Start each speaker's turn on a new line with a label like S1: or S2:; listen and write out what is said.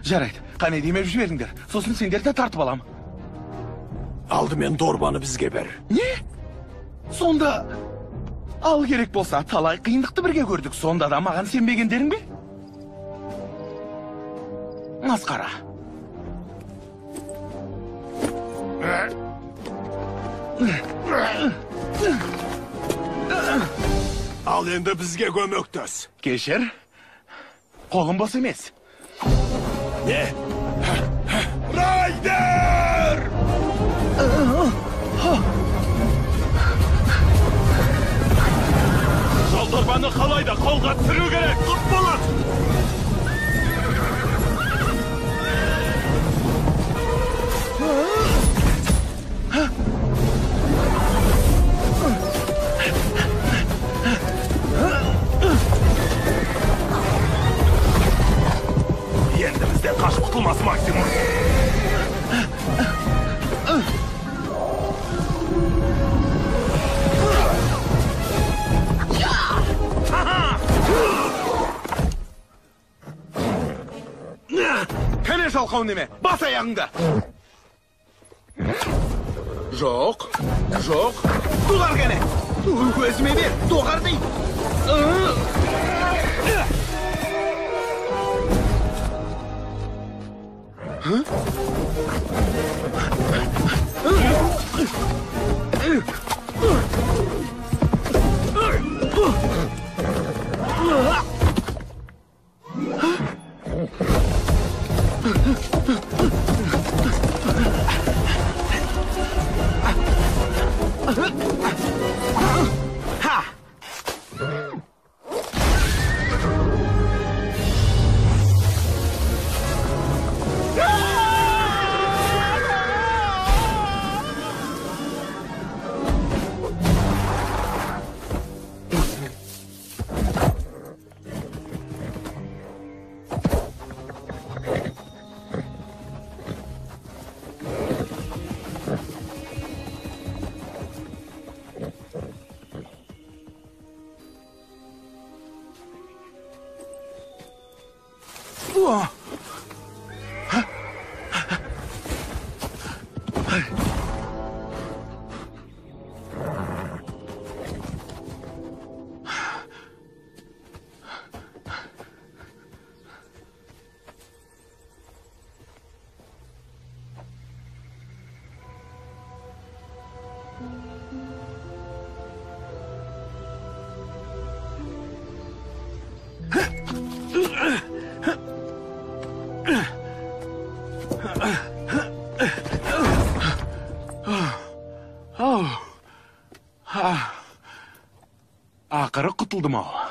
S1: Жарайды, қане демеп жіберіңдер. Сосын сендерді тартып алам.
S2: Алдымен дорбаны бізге бер.
S1: Не? Сонда ал керек болса, талай қиындықты бірге көрдік. Сонда да маған сенбегендерің бе? Масқара.
S2: Ал енді бізге көмектес.
S1: Кешір. Қолым бос емес.
S2: Не? Райдер!
S1: Жолдорбаны қалайда қолға түсіру керек.
S2: Тұт болады.
S1: Енді бізден қашып құтылмас Максимус. Кәне жалқау неме, бас аяғыңды. Жоқ, жоқ. Доғар кәне. Өзіме бер, доғар дейді. Ақыры құтылдым ау.